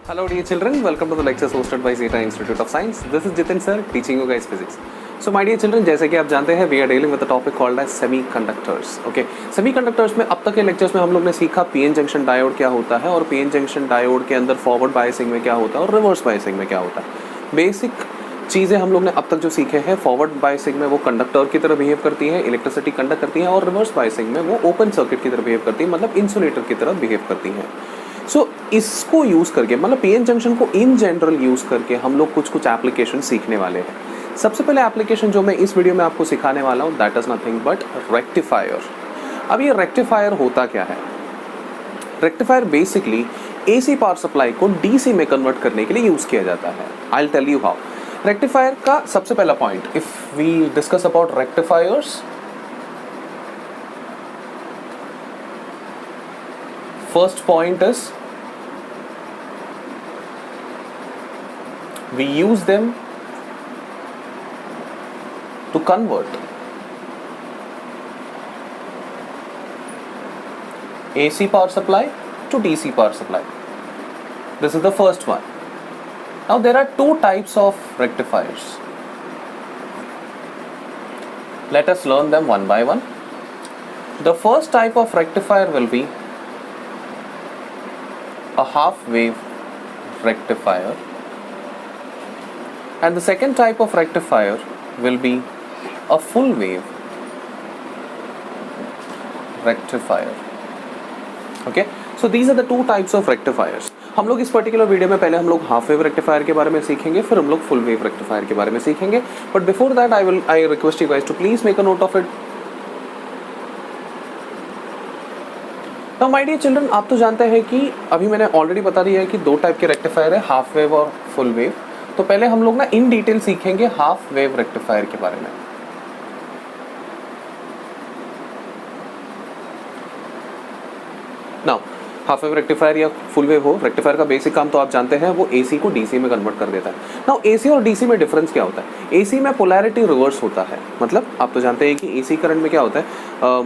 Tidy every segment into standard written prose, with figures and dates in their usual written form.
Hello dear children, welcome to the lectures hosted by Zeta Institute of Science. This is Jitin sir teaching you guys physics. So my dear children, जैसे कि आप जानते हैं we are dealing with a topic called as semiconductors. Okay, semiconductors में अब तक के lectures में हम लोग ने सीखा PN जंक्शन डायोड क्या होता है और PN जंक्शन डायोड के अंदर फॉरवर्ड बायसिंग में क्या होता है और रिवर्स बायसिंग में क्या होता है. बेसिक चीज़ें हम लोग ने अब तक जो सीखे हैं, फॉरवर्ड बायसिंग में वो कंडक्टर की तरह बिहेव करती है, इलेक्ट्रिसिटी कंडक्ट करती है, और रिवर्स बायसिंग में वो ओपन सर्किट की तरह बिहेव करती है, मतलब इंसुलेटर की तरह बिहेव करती हैं. सो इसको यूज़ करके, मतलब पीएन जंक्शन को इन जनरल यूज़ करके हम लोग कुछ एप्लीकेशन सीखने वाले हैं. सबसे पहले एप्लीकेशन जो मैं इस वीडियो में आपको सिखाने वाला हूँ that is nothing but rectifier. अब ये रेक्टिफायर होता क्या है? Rectifier basically AC power supply को डीसी में कन्वर्ट करने के लिए यूज़ किया जाता है. I will tell you how. Rectifier का सबसे पहला point, if we discuss about rectifiers, first point is we use them to convert AC power supply to DC power supply. This is the first one. Now there are two types of rectifiers. Let us learn them one by one. The first type of rectifier will be a half wave rectifier, and the second type of rectifier will be a full wave rectifier. Okay, so these are the two types of rectifiers. हम लोग इस particular video में पहले हम लोग half wave rectifier के बारे में सीखेंगे, फिर हम लोग फुल वेव रेक्टिफायर के बारे में सीखेंगे. But before that I request you guys to please make a note of it. तो माय डियर चिल्ड्रन, आप तो जानते हैं कि अभी मैंने ऑलरेडी बता दिया है कि दो टाइप के रेक्टिफायर है, हाफ वेव और फुल वेव. तो पहले हम लोग ना इन डिटेल सीखेंगे हाफ वेव रेक्टिफायर के बारे में. नाउ हाफ वेव रेक्टिफायर या फुल वेव हो, रेक्टिफायर का बेसिक काम तो आप जानते हैं, वो एसी को डीसी में कन्वर्ट कर देता है. नाउ एसी और डीसी में डिफरेंस क्या होता है? एसी में पोलैरिटी रिवर्स होता है. मतलब आप तो जानते हैं कि एसी करंट में क्या होता है,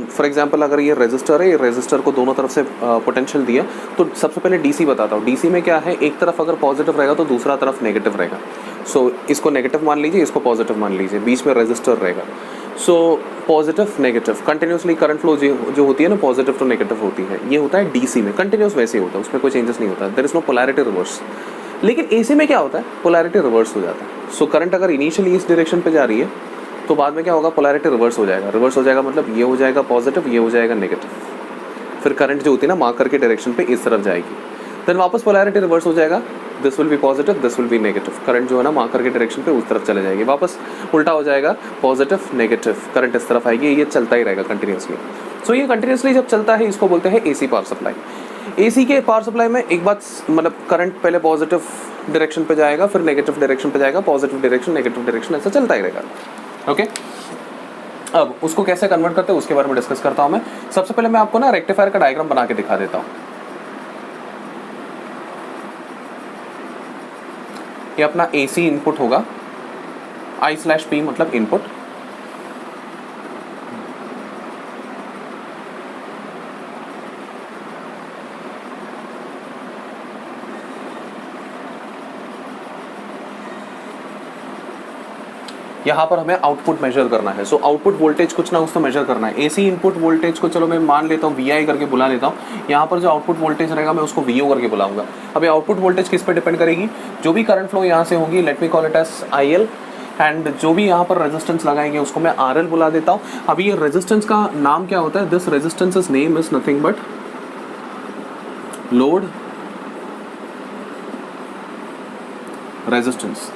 फॉर एग्जांपल अगर ये रेजिस्टर है, ये रेजिस्टर को दोनों तरफ से पोटेंशियल दिया, तो सबसे पहले डीसी बताता हूँ. डीसी में क्या है, एक तरफ अगर पॉजिटिव रहेगा तो दूसरा तरफ नेगेटिव रहेगा. सो इसको नेगेटिव मान लीजिए, इसको पॉजिटिव मान लीजिए, बीच में रेजिस्टर रहेगा. So positive negative continuously current flow जो होती है ना, पॉजिटिव टू नेगेटिव होती है. ये होता है डीसी में, कंटिन्यूस वैसे ही होता है, उसमें कोई चेंजेस नहीं होता, there is no polarity reverse. लेकिन एसी में क्या होता है, पोलैरिटी रिवर्स हो जाता है. सो करंट अगर इनिशियली इस डायरेक्शन पे जा रही है तो बाद में क्या होगा, पोलैरिटी रिवर्स हो जाएगा. रिवर्स हो जाएगा मतलब ये हो जाएगा पॉजिटिव, ये हो जाएगा नेगेटिव. फिर करंट जो होती है ना मार्कर के डायरेक्शन पे इस तरफ जाएगी, देन वापस पोलैरिटी रिवर्स हो जाएगा, this will B positive, this will B negative. Current जो है ना मार्कर के डायरेक्शन पे उस तरफ चले जाएगी, वापस उल्टा हो जाएगा, पॉजिटिव नेगेटिव, करंट इस तरफ आएगी. ये चलता ही रहेगा कंटिन्यूसली. सो ये कंटिन्यूसली जब चलता है इसको बोलते हैं एसी पावर सप्लाई. एसी के पावर सप्लाई में एक बात, मतलब करंट पहले पॉजिटिव डायरेक्शन पे जाएगा, फिर नेगेटिव डायरेक्शन पे जाएगा, पॉजिटिव डायरेक्शन, नेगेटिव डायरेक्शन, ऐसा चलता ही रहेगा. ओके, अब उसको कैसे कन्वर्ट करते हैं उसके बारे में डिस्कस करता हूँ मैं. सबसे पहले मैं आपको ना रेक्टिफायर का डायग्राम बना के दिखा देता हूँ. ये अपना AC इनपुट होगा, I/P मतलब इनपुट. यहाँ पर हमें आउटपुट मेजर करना है. सो आउटपुट वोल्टेज कुछ ना कुछ तो मेजर करना है. एसी इनपुट वोल्टेज को चलो मैं मान लेता हूँ VI करके बुला लेता हूँ. यहाँ पर जो आउटपुट वोल्टेज रहेगा मैं उसको VO करके बुलाऊंगा. अब ये आउटपुट वोल्टेज किस पे डिपेंड करेगी, जो भी करंट फ्लो यहाँ से होगी, let me call it as IL, and जो भी यहाँ पर रेजिस्टेंस लगाएंगे उसको मैं RL बुला देता हूँ. अभी ये रेजिस्टेंस का नाम क्या होता है, this resistance is name is nothing but load resistance.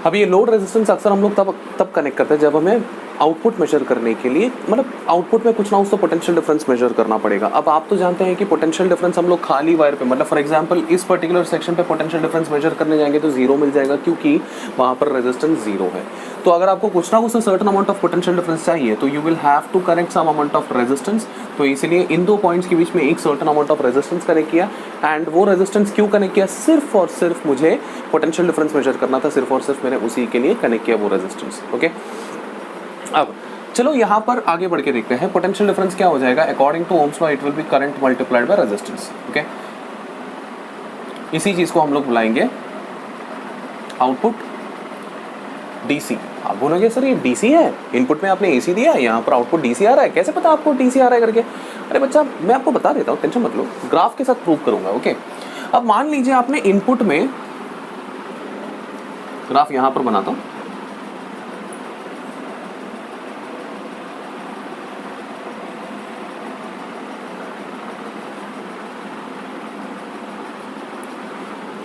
अब ये लोड रेजिस्टेंस अक्सर हम लोग तब कनेक्ट करते हैं जब हमें आउटपुट मेजर करने के लिए, मतलब आउटपुट में कुछ ना कुछ तो पोटेंशियल डिफरेंस मेजर करना पड़ेगा. अब आप तो जानते हैं कि पोटेंशियल डिफरेंस हम लोग खाली वायर पे, मतलब फॉर एग्जांपल इस पर्टिकुलर सेक्शन पे पोटेंशियल डिफरेंस मेजर करने जाएंगे तो जीरो मिल जाएगा, क्योंकि वहाँ पर रेजिस्टेंस जीरो है. तो अगर आपको कुछ ना कुछ certain amount of potential difference चाहिए तो you will have to connect some amount of resistance. तो इसीलिए इन दो पॉइंट्स के बीच में एक certain amount of resistance connect किया. एंड वो रेजिस्टेंस क्यों कनेक्ट किया, सिर्फ और सिर्फ मुझे पोटेंशियल डिफरेंस मेजर करना था, सिर्फ और सिर्फ मैंने उसी के लिए कनेक्ट किया वो रेजिस्टेंस. ओके, अब चलो यहाँ पर आगे बढ़ के देखते हैं पोटेंशियल डिफरेंस क्या हो जाएगा. According to Ohm's law it will be current multiplied by resistance. Okay, इसी चीज को हम लोग बुलाएंगे आउटपुट डीसी। आप बोलोगे सर ये डीसी है, इनपुट में आपने एसी दिया, यहाँ पर आउटपुट डीसी आ रहा है, कैसे पता आपको डीसी आ रहा है करके? अरे बच्चा मैं आपको बता देता हूँ, टेंशन मत लो, ग्राफ के साथ प्रूव करूंगा। ओके, अब मान लीजिए आपने इनपुट में, ग्राफ यहां पर बनाता हूं,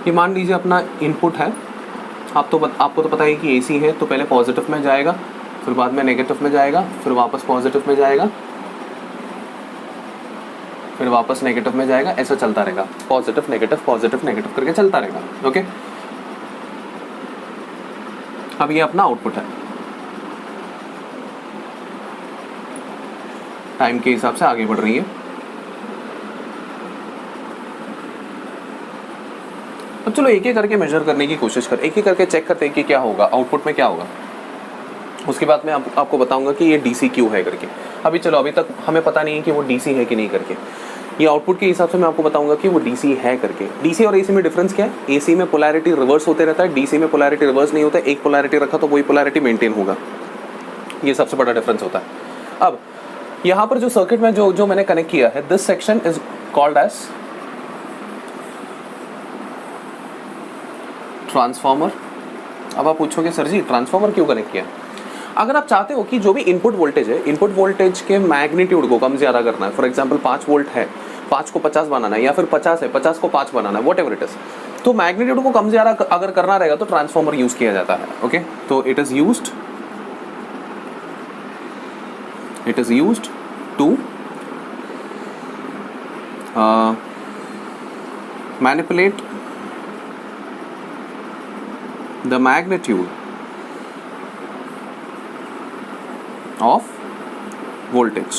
ये मान लीजिए अपना इनपुट है, आपको तो पता है कि एसी है, तो पहले पॉजिटिव में जाएगा, फिर बाद में नेगेटिव में जाएगा, फिर वापस पॉजिटिव में जाएगा, फिर वापस नेगेटिव में जाएगा, ऐसा चलता रहेगा, पॉजिटिव नेगेटिव करके चलता रहेगा। ओके, अब ये अपना आउटपुट है, टाइम के हिसाब से आगे बढ़ रही है। अब चलो एक एक करके मेजर करने की कोशिश कर, एक एक करके चेक करते हैं कि क्या होगा आउटपुट में, क्या होगा। उसके बाद मैं आपको बताऊंगा कि ये डीसी क्यों है करके। अभी चलो, अभी तक हमें पता नहीं है कि वो डीसी है कि नहीं करके, ये आउटपुट के हिसाब से मैं आपको बताऊंगा कि वो डीसी है करके। डीसी और एसी में डिफरेंस क्या है? एसी में पोलैरिटी रिवर्स होते रहता है, डीसी में पोलैरिटी रिवर्स नहीं होता है, एक पोलैरिटी रखा तो वही पोलैरिटी मेंटेन होगा, ये सबसे बड़ा डिफरेंस होता है। अब यहाँ पर जो सर्किट में जो मैंने कनेक्ट किया है, this section is called as transformer. अब आप पूछोगे सर जी ट्रांसफार्मर क्यों कनेक्ट किया? अगर आप चाहते हो कि जो भी इनपुट वोल्टेज है, इनपुट वोल्टेज के मैग्नीट्यूड को कम ज़्यादा करना है, फॉर एग्जांपल 5 वोल्ट है, 5 को 50 बनाना है, या फिर 50 है, 50 को 5 बनाना है, वॉट एवर इट इज, तो मैग्नीट्यूड को कम ज़्यादा अगर करना रहेगा तो ट्रांसफार्मर यूज किया जाता है। ओके, तो it is used to manipulate the magnitude of voltage।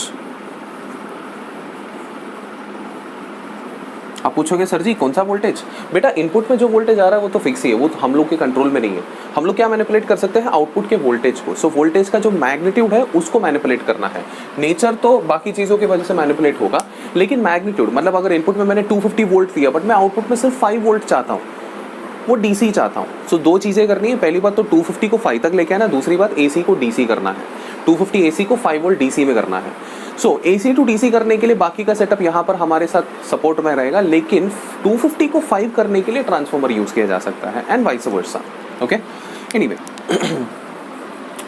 आप पूछोगे सर जी कौन सा वोल्टेज? बेटा इनपुट में जो वोल्टेज आ रहा है वो तो फिक्स ही है, वो तो हम लोग के कंट्रोल में नहीं है। हम लोग क्या मैनिपुलेट कर सकते हैं? आउटपुट के वोल्टेज को। सो वोल्टेज का जो मैग्नीट्यूड है उसको मैनिपुलेट करना है। नेचर तो बाकी चीज़ों की वजह से मैनिपुलेट होगा, लेकिन मैग्नीट्यूड मतलब अगर इनपुट में मैंने 250 वोल्ट दिया बट मैं आउटपुट में सिर्फ 5 वोल्ट चाहता हूँ, वो डीसी चाहता हूँ। सो दो चीज़ें करनी है, पहली बात तो 250 को 5 तक लेके आना, दूसरी बात एसी को डीसी करना है। 250 एसी को 5 वोल्ट डीसी में करना है। सो एसी टू डीसी करने के लिए बाकी का सेटअप यहाँ पर हमारे साथ सपोर्ट में रहेगा, लेकिन 250 को 5 करने के लिए ट्रांसफार्मर यूज किया जा सकता है and vice versa. Okay, anyway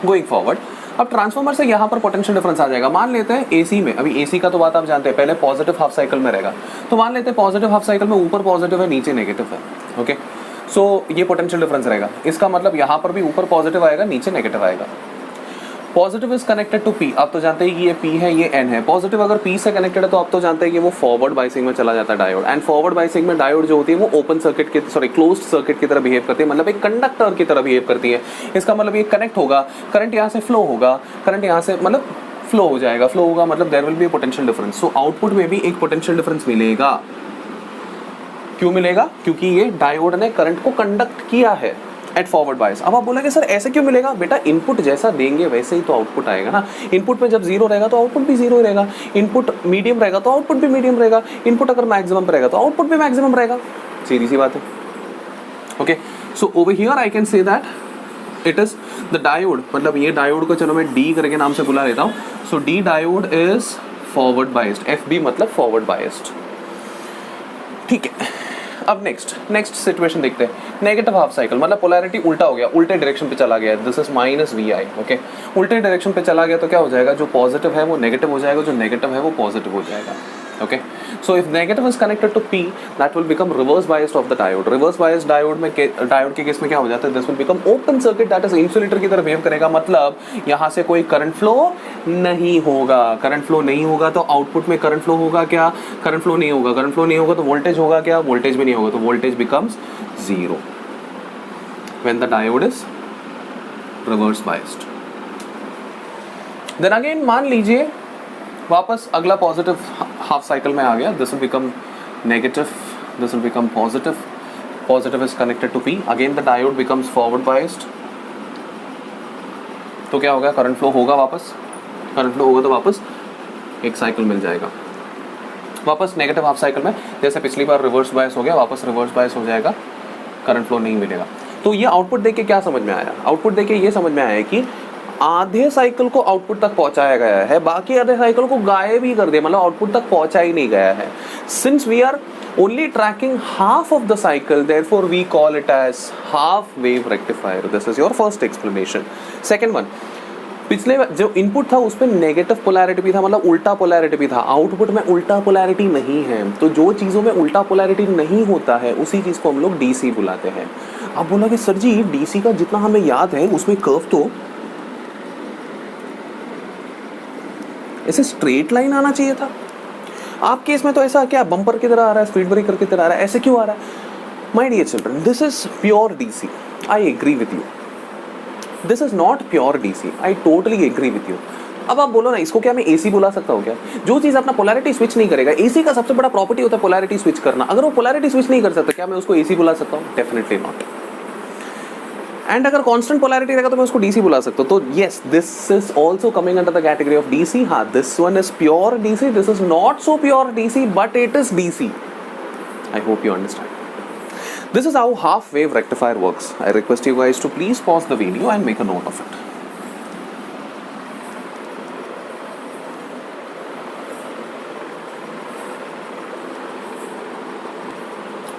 going forward, अब ट्रांसफार्मर से यहाँ पर पोटेंशियल डिफरेंस आ जाएगा। मान लेते हैं एसी में, अभी एसी का तो बात आप जानते हैं, पहले पॉजिटिव हाफ साइकिल में रहेगा, तो मान लेते हैं पॉजिटिव हाफ साइकिल में ऊपर पॉजिटिव है नीचे नेगेटिव है। ओके, सो ये पोटेंशियल डिफरेंस रहेगा। इसका मतलब यहाँ पर भी ऊपर पॉजिटिव आएगा नीचे नेगेटिव आएगा। Positive is connected to P, आप तो जानते हैं कि ये पी है ये एन है। पॉजिटिव अगर पी से कनेक्टेड है तो आप तो जानते हैं कि वो फॉरवर्ड बाइसिंग में चला जाता है डायोड, एंड फॉरवर्ड बाइसिंग में डायोड जो होती है वो ओपन सर्किट के क्लोज्ड सर्किट की तरह बिहेव करती है, मतलब एक कंडक्टर की तरह बिहेव करती है। इसका मतलब ये कनेक्ट होगा, करंट यहाँ से फ्लो होगा, करंट यहाँ से मतलब फ्लो हो जाएगा, फ्लो होगा मतलब there will be potential difference. So output में भी एक पोटेंशियल डिफरेंस मिलेगा। क्यों मिलेगा? क्योंकि ये डायोड ने करंट को कंडक्ट किया है एट फॉरवर्ड बायस। अब आप बोलेंगे सर ऐसे क्यों मिलेगा? बेटा इनपुट जैसा देंगे वैसे ही तो आउटपुट आएगा ना। इनपुट में जब जीरो रहेगा तो आउटपुट भी जीरो रहेगा, इनपुट मीडियम रहेगा तो आउटपुट भी मीडियम रहेगा, इनपुट अगर मैक्सिमम पर रहेगा तो आउटपुट भी मैक्सिमम रहेगा। सीधी सी बात है। Okay, so over here I can say that it is the diode, मतलब ये डायोड को चलो मैं डी करके नाम से बुला लेता हूँ। So D diode is forward biased, F B मतलब फॉरवर्ड बायस्ड। ठीक है, अब नेक्स्ट सिचुएशन देखते हैं। नेगेटिव हाफ साइकिल मतलब पोलैरिटी उल्टा हो गया, उल्टे डायरेक्शन पे चला गया, this is minus V I. Okay, उल्टे डायरेक्शन पे चला गया तो क्या हो जाएगा? जो पॉजिटिव है वो नेगेटिव हो जाएगा, जो नेगेटिव है वो पॉजिटिव हो जाएगा। Okay, so if negative is connected to P that will become reverse biased of the diode. Reverse biased diode के केस में क्या हो जाता है? This will become open circuit, that is insulator की तरह बिहेव करेगा, मतलब यहाँ से कोई करंट फ्लो नहीं होगा। करंट फ्लो नहीं होगा तो आउटपुट में करंट फ्लो होगा क्या? करंट फ्लो नहीं होगा। करंट फ्लो नहीं होगा तो वोल्टेज होगा क्या? वोल्टेज भी नहीं होगा, तो voltage becomes zero when the diode is reverse biased। then again मान लीजिए वापस अगला पॉजिटिव हाफ साइकिल में आ गया, this will become negative, this will become positive, positive is connected to P, again the diode becomes forward biased. तो क्या होगा? करंट फ्लो होगा, वापस करंट फ्लो होगा तो वापस एक साइकिल मिल जाएगा। वापस नेगेटिव हाफ साइकिल में जैसे पिछली बार रिवर्स बायस हो गया, वापस रिवर्स बायस हो जाएगा, करंट फ्लो नहीं मिलेगा। तो ये आउटपुट देख के क्या समझ में आया? आउटपुट देख के ये समझ में आया कि आधे साइकिल को आउटपुट तक पहुंचाया गया है, बाकी आधे साइकिल को गायब ही कर दिया, मतलब आउटपुट तक पहुंचा ही नहीं गया है। Since we are only tracking half of the cycle, therefore we call it as half wave rectifier. This is your first explanation. Second one, पिछले जो इनपुट था उस पर नेगेटिव पोलैरिटी भी था, मतलब उल्टा पोलैरिटी भी था। आउटपुट में उल्टा पोलैरिटी नहीं है, तो जो चीज़ों में उल्टा पोलैरिटी नहीं होता है उसी चीज़ को हम लोग डीसी बुलाते हैं। आप बोला कि सर जी डीसी का जितना हमें याद है उसमें कर्व तो ऐसे स्ट्रेट लाइन आना चाहिए था, आप केस में तो ऐसा क्या बम्पर की तरह आ रहा है, स्पीड ब्रेकर की तरह आ रहा है, ऐसे क्यों आ रहा है? My dear children, this is pure DC, I agree with you. This is not pure DC, I totally agree with you. अब आप बोलो ना, इसको क्या मैं एसी बुला सकता हूँ क्या? जो चीज़ अपना पोलैरिटी स्विच नहीं करेगा, एसी का सबसे बड़ा प्रॉपर्टी होता है पोलैरिटी स्विच करना। अगर वो पोलैरिटी स्विच नहीं कर सकता, क्या मैं उसको एसी बुला सकता हूँ? Definitely not. एंड अगर कांस्टेंट पोलैरिटी रहेगा तो मैं उसको डीसी बुला सकता हूँ। तो yes, this is also coming under the category of DC. हाँ, this one is pure DC, this is not so pure DC, but it is DC. I hope you understand. This is how half wave rectifier works. I request you guys to please pause the video and make a note of it.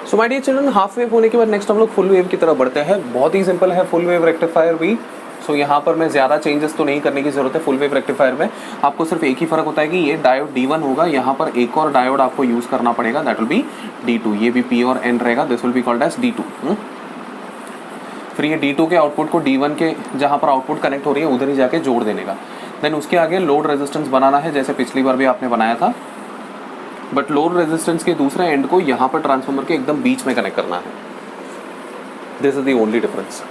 So my dear children, half wave होने के बाद next हम लोग full wave की तरफ बढ़ते हैं. बहुत ही simple है full wave rectifier भी. सो यहाँ पर मैं ज़्यादा चेंजेस तो नहीं करने की ज़रूरत है. फुल वेव रेक्टिफायर में आपको सिर्फ एक ही फ़र्क होता है कि ये डायोड D1 होगा, यहाँ पर एक और डायोड आपको यूज़ करना पड़ेगा, दैट विल बी D2. ये भी P और N रहेगा, this will be called as D2. फिर ये D2 के आउटपुट को D1 के जहाँ पर आउटपुट कनेक्ट हो रही है उधर ही जाके जोड़ देने का. देन उसके आगे लोड रेजिस्टेंस बनाना है, जैसे पिछली बार भी आपने बनाया था, बट लोड रेजिस्टेंस के दूसरे एंड को यहाँ पर ट्रांसफार्मर के एकदम बीच में कनेक्ट करना है. This is the only difference.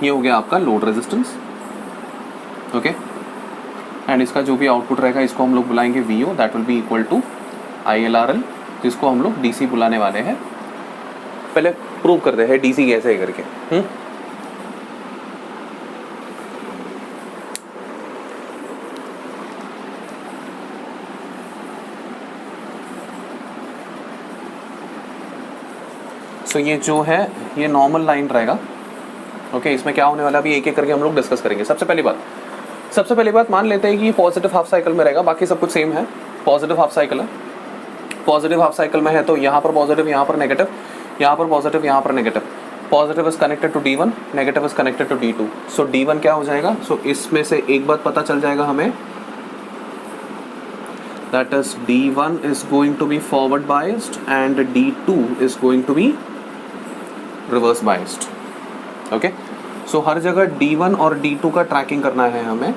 ये हो गया आपका लोड रेजिस्टेंस. ओके, एंड इसका जो भी आउटपुट रहेगा इसको हम लोग बुलाएंगे VO, that will be equal to ILRL, जिसको हम लोग DC बुलाने वाले हैं. पहले प्रूव करते हैं DC कैसे है करके. सो ये जो है ये नॉर्मल लाइन रहेगा. ओके, इसमें क्या होने वाला अभी एक एक करके हम लोग डिस्कस करेंगे. सबसे पहली बात मान लेते हैं कि पॉजिटिव हाफ साइकिल में रहेगा, बाकी सब कुछ सेम है. पॉजिटिव हाफ साइकिल है, पॉजिटिव हाफ साइकिल में है तो यहाँ पर पॉजिटिव, यहाँ पर नेगेटिव, यहाँ पर पॉजिटिव, यहाँ पर negative. Positive is connected to D1, negative is connected to D2. So D1 क्या हो जाएगा? सो इसमें से एक बात पता चल जाएगा हमें, that is D1 is going to be forward biased and D2 is going to be reverse biased. Okay, so हर जगह D1 और D2 का ट्रैकिंग करना है हमें.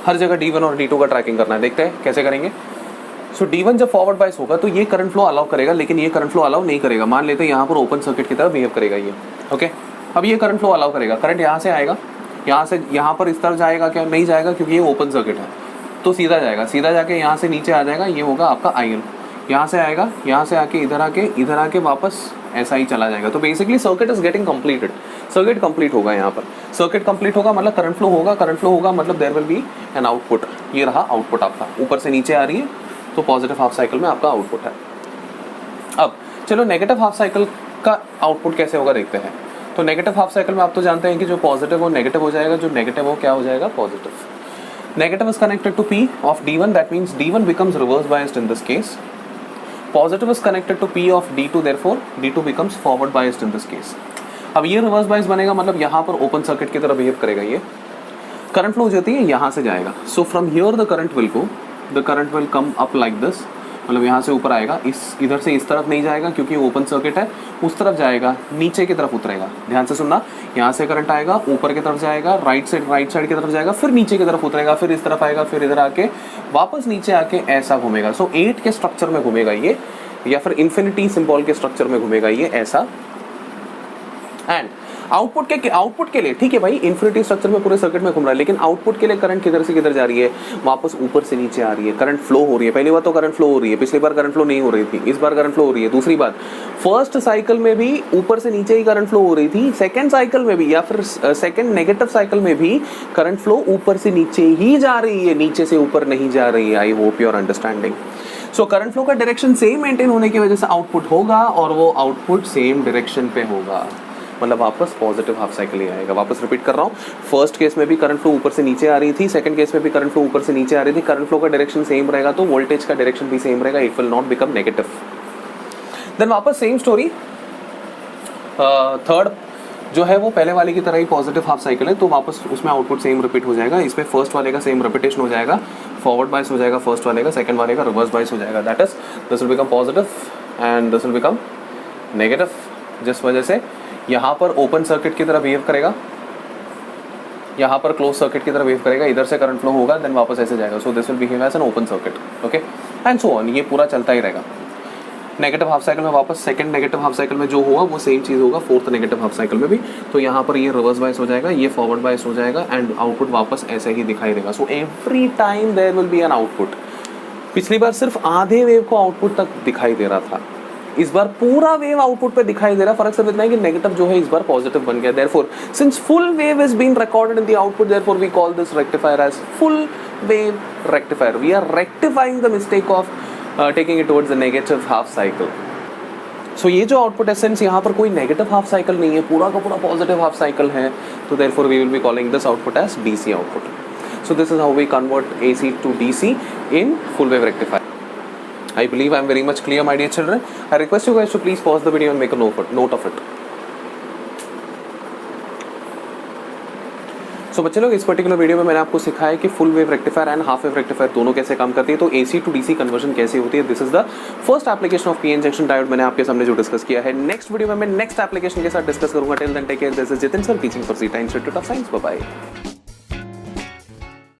हर जगह D1 और D2 का ट्रैकिंग करना है. देखते हैं कैसे करेंगे. सो D1 जब फॉरवर्ड बायस होगा तो ये करंट फ्लो अलाउ करेगा, लेकिन ये करंट फ्लो अलाउ नहीं करेगा. मान लेते हैं यहाँ पर ओपन सर्किट की तरह बिहेव करेगा ये. ओके, अब ये करंट फ्लो अलाउ करेगा. करंट यहाँ से आएगा, यहाँ से यहाँ पर इस तरफ जाएगा क्या? नहीं जाएगा, क्योंकि ये ओपन सर्किट है. तो सीधा जाएगा, सीधा जाके यहाँ से नीचे आ जाएगा, ये होगा आपका IL. यहाँ से आएगा, यहाँ से आके इधर आके वापस ऐसा ही चला जाएगा. तो basically circuit is getting completed. Circuit complete होगा. यहाँ पर सर्किट कंप्लीट होगा मतलब करंट फ्लो होगा. करंट फ्लो होगा मतलब there will be an output. ये रहा आउटपुट आपका, ऊपर से नीचे आ रही है, तो पॉजिटिव हाफ साइकिल में आपका आउटपुट है. अब चलो नेगेटिव हाफ साइकिल का आउटपुट कैसे होगा देखते हैं. तो नेगेटिव हाफ साइकिल में आप तो जानते हैं कि जो पॉजिटिव वो नेगेटिव हो जाएगा, जो नेगेटिव वो क्या हो जाएगा? Positive. Negative is connected to P of D1, that means D1 becomes reverse biased in this case. Positive is connected to P of D2, therefore D2 becomes forward biased in this case. अब ये reverse bias बनेगा मतलब यहाँ पर open circuit की तरह behave करेगा. ये current flow जाती है, यहाँ से जाएगा. So from here the current will go, the current will come up like this. मतलब यहाँ से ऊपर आएगा, इधर से इस तरफ नहीं जाएगा क्योंकि ओपन सर्किट है, उस तरफ जाएगा, नीचे की तरफ उतरेगा. ध्यान से सुनना, यहाँ से करंट आएगा, ऊपर की तरफ जाएगा, राइट साइड की तरफ जाएगा, फिर नीचे की तरफ उतरेगा, फिर इस तरफ आएगा, फिर इधर आके वापस नीचे आके ऐसा घूमेगा. सो 8 के स्ट्रक्चर में घूमेगा ये, या फिर इन्फिनिटी सिंबल के स्ट्रक्चर में घूमेगा ये ऐसा. एंड आउटपुट के लिए ठीक है भाई, इन्फिनिटी स्ट्रक्चर में पूरे सर्किट में घूम रहा है, लेकिन आउटपुट के लिए करंट किधर से किधर जा रही है, वापस ऊपर से नीचे आ रही है, करंट फ्लो हो रही है। पहली बार तो करंट फ्लो हो रही है, पिछली बार करंट फ्लो नहीं हो रही थी, इस बार करंट फ्लो हो रही है। दूसरी बात, फर्स्ट साइकिल में भी ऊपर से नीचे ही करंट फ्लो हो रही थी, सेकंड साइकिल में भी या फिर सेकंड नेगेटिव साइकिल में भी करंट फ्लो ऊपर से नीचे ही जा रही है, नीचे से ऊपर नहीं जा रही है। I hope you are understanding. So current flow का डायरेक्शन सेम मेंटेन होने की वजह से आउटपुट होगा, और वो आउटपुट सेम डायरेक्शन पे होगा, मतलब वापस पॉजिटिव हाफ साइकिल ही आएगा। वापस रिपीट कर रहा हूँ, फर्स्ट केस में भी करंट फ्लो ऊपर से नीचे आ रही थी, सेकंड केस में भी करंट फ्लो ऊपर से नीचे आ रही थी। करंट फ्लो का डायरेक्शन सेम रहेगा तो वोल्टेज का डायरेक्शन भी सेम रहेगा, it will not become negative. Then वापस सेम स्टोरी, थर्ड जो है वो पहले वाले की तरह ही पॉजिटिव हाफ साइकिल है, तो वापस उसमें आउटपुट सेम रिपीट हो जाएगा। इसमें फर्स्ट वाले का सेम रिपीटेशन हो जाएगा, फॉरवर्ड बायस हो जाएगा फर्स्ट वाले का, सेकंड वाले का रिवर्स बायस हो जाएगा। That is this will become positive and this will become negative, जिस वजह से यहाँ पर ओपन सर्किट की तरह बिहेव करेगा, यहाँ पर क्लोज सर्किट की तरह बिहेव करेगा, इधर से करंट फ्लो होगा, देन वापस ऐसे जाएगा। So this will behave as an open circuit, okay, and so on. ये पूरा चलता ही रहेगा। नेगेटिव हाफ साइकिल में वापस सेकंड नेगेटिव हाफ साइकिल में जो हुआ वो सेम चीज़ होगा फोर्थ नेगेटिव हाफ साइकिल में भी। तो यहाँ पर ये रिवर्स बायस हो जाएगा, ये फॉरवर्ड बायस हो जाएगा, एंड आउटपुट वापस ऐसे ही दिखाई देगा। So every time there will be an output. पिछली बार सिर्फ आधे वेव को आउटपुट तक दिखाई दे रहा था, इस बार पूरा वेव आउटपुट पे दिखाई दे रहा है। फर्क सिर्फ इतना है कि नेगेटिव जो है इस बार पॉजिटिव बन गया। Therefore since full wave is been recorded in the output, therefore we call this rectifier as full wave rectifier. We are rectifying the mistake of taking it towards the negative half cycle. So ये जो output है, since यहाँ पर कोई negative half cycle नहीं है, पूरा का पूरा पॉजिटिव हाफ साइकिल है, तो therefore we will be calling this output as DC output. So this is how we convert AC to DC in full wave rectifier. I believe I am very much clear, my dear children. I request you guys to please pause the video and make a note of it. So बच्चे लोग, इस particular video में मैंने आपको सिखाया कि full wave rectifier and half wave rectifier दोनों कैसे काम करती है, तो AC to DC कन्वर्जन कैसे होती है। This is the first application of PN junction diode मैंने आपके सामने जो डिस्कस किया है। नेक्स्ट वीडियो में मैं नेक्स्ट एप्लीकेशन के साथ डिस्कस करूंगा। Till then take care, this is Jitin sir teaching for Sita institute of science. Bye bye.